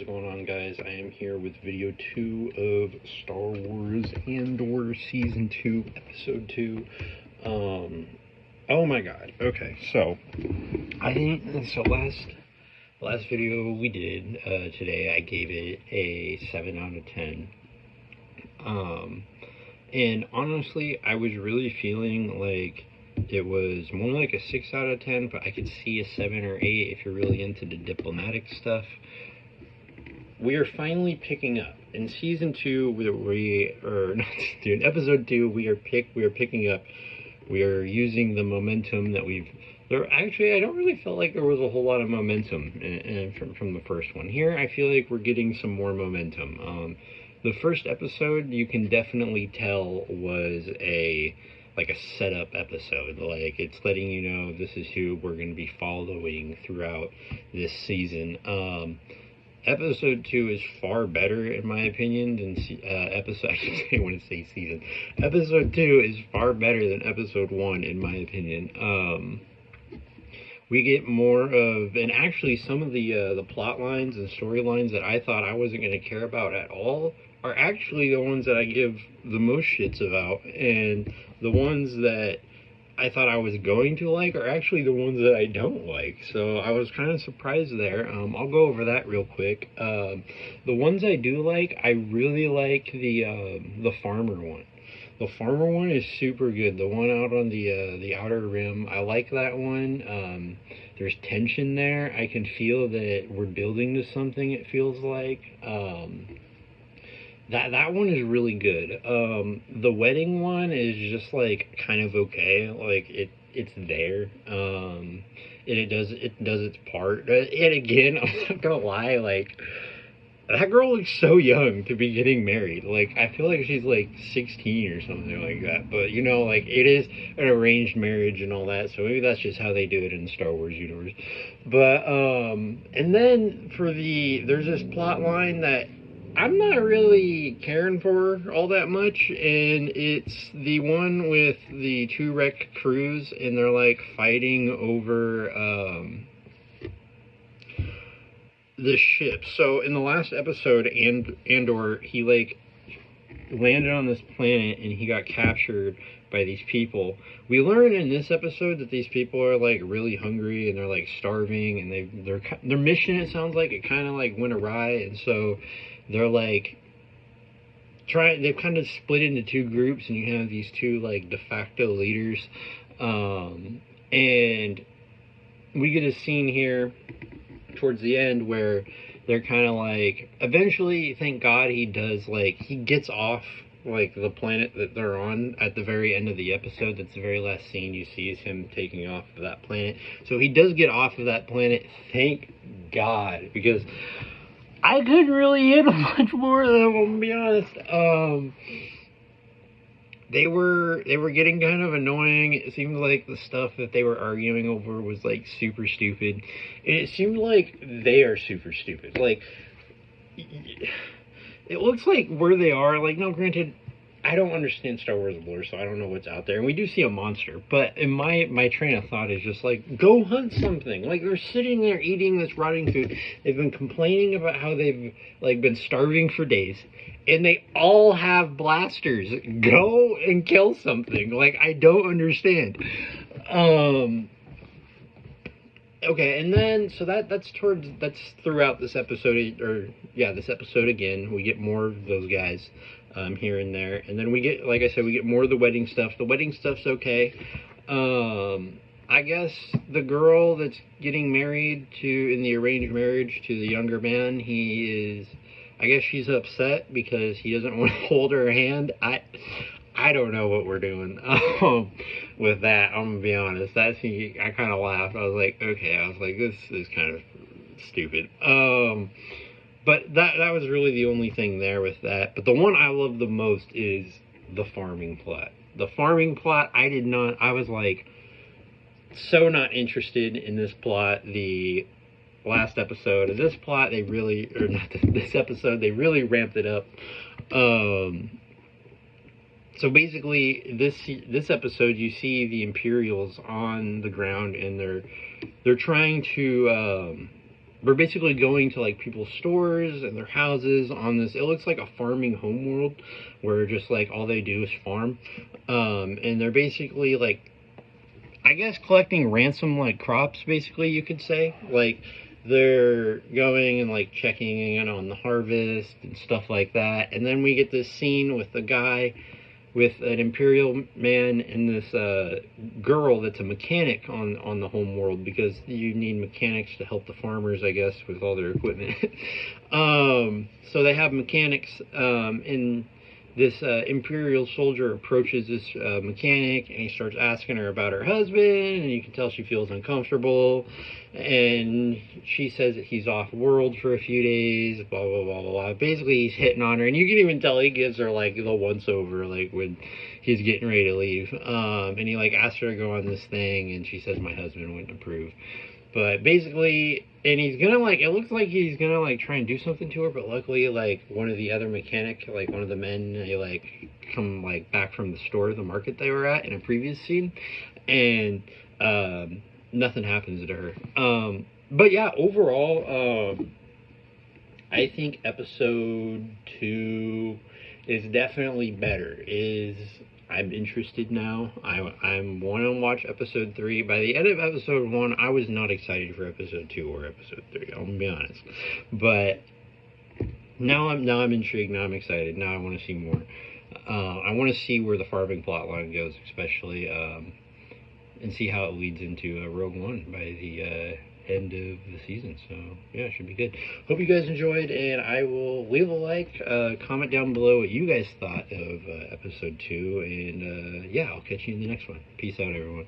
is going on, guys? I am here with video 2 of Star Wars Andor Season 2, Episode 2. Oh my god. Okay, so last video we did today, I gave it a 7 out of 10. And honestly, I was really feeling like it was more like a 6 out of 10, but I could see a 7 or 8 if you're really into the diplomatic stuff. We are finally picking up in season 2. In episode 2, we are picking up. We are using the momentum that I don't really feel like there was a whole lot of momentum from the first one. Here, I feel like we're getting some more momentum. The first episode, you can definitely tell, was a setup episode. Like, it's letting you know this is who we're going to be following throughout this season. Episode 2 is far better, in my opinion, than episode... I want to say season. Episode 2 is far better than episode 1, in my opinion. We get more of... And actually, some of the plot lines and storylines that I thought I wasn't going to care about at all are actually the ones that I give the most shits about. And the ones that I thought I was going to like are actually the ones that I don't like. So I was kind of surprised there. I'll go over that real quick. The ones I do like, I really like the farmer one. The farmer one is super good. The one out on the outer rim, I like that one. There's tension there. I can feel that we're building to something, it feels like. That one is really good. The wedding one is just like kind of okay. Like it's there. And it does its part. And again, I'm not gonna lie, like that girl looks so young to be getting married. Like, I feel like she's like 16 or something like that. But you know, like, it is an arranged marriage and all that, so maybe that's just how they do it in the Star Wars universe. But and then there's this plot line that I'm not really caring for all that much, and it's the one with the 2 wrecked crews, and they're like fighting over the ship. So in the last episode, Andor, he like landed on this planet and he got captured by these people. We learn in this episode that these people are like really hungry and they're like starving, and their mission, it sounds like, it kind of like went awry, and so they're like they've kind of split into 2 groups, and you have these 2 like de facto leaders, and we get a scene here towards the end where they're kind of like, eventually, thank God, he gets off like the planet that they're on at the very end of the episode. That's the very last scene you see, is him taking off of that planet. So he does get off of that planet, thank God, because I couldn't really handle much more of them, to be honest. They were getting kind of annoying. It seemed like the stuff that they were arguing over was like super stupid, and it seemed like they are super stupid. Like, it looks like where they are, like, no, granted, I don't understand Star Wars lore, so I don't know what's out there, and we do see a monster, but in my train of thought is just like, go hunt something. Like, they're sitting there eating this rotting food. They've been complaining about how they've like been starving for days, and they all have blasters. Go and kill something. Like, I don't understand. Okay, and then, so that's throughout this episode, this episode again. We get more of those guys here and there, and then we get, like I said, we get more of the wedding stuff. The wedding stuff's okay. I guess the girl that's getting married in the arranged marriage to the younger man, I guess she's upset because he doesn't want to hold her hand. I don't know what we're doing with that. I'm gonna be honest. I kind of laughed. I was like, okay. I was like, this is kind of stupid. But that was really the only thing there with that. But the one I love the most is the farming plot. The farming plot, I was like, so not interested in this plot. The last episode of this plot, this episode, they really ramped it up. So basically, this episode, you see the Imperials on the ground, and they're trying to we're basically going to like people's stores and their houses on this. It looks like a farming homeworld where just like all they do is farm, and they're basically like, I guess, collecting ransom like crops. Basically, you could say like they're going and like checking in on the harvest and stuff like that. And then we get this scene with the guy with an imperial man and this girl that's a mechanic on the home world, because you need mechanics to help the farmers, I guess, with all their equipment. So they have mechanics, and this imperial soldier approaches this mechanic, and he starts asking her about her husband, and you can tell she feels uncomfortable, and she says that he's off world for a few days, blah blah blah blah blah. Basically he's hitting on her, and you can even tell he gives her like the once over, like when he's getting ready to leave, and he like asks her to go on this thing, and she says my husband wouldn't approve. But basically, and he's gonna like, it looks like he's gonna like try and do something to her, but luckily like one of the other mechanic, like one of the men, they like come like back from the store, the market they were at in a previous scene, and nothing happens to her. But yeah, overall, I think episode 2 is definitely better. I'm interested now. I'm want to watch episode 3. By the end of episode 1, I was not excited for episode 2 or episode 3. I'm gonna be honest, but now I'm intrigued. Now I'm excited. Now I want to see more. I want to see where the farming plot line goes, especially, and see how it leads into Rogue One by the end of the season. So yeah, it should be good. Hope you guys enjoyed, and I will leave a like, comment down below what you guys thought of episode 2, and yeah, I'll catch you in the next one. Peace out, everyone.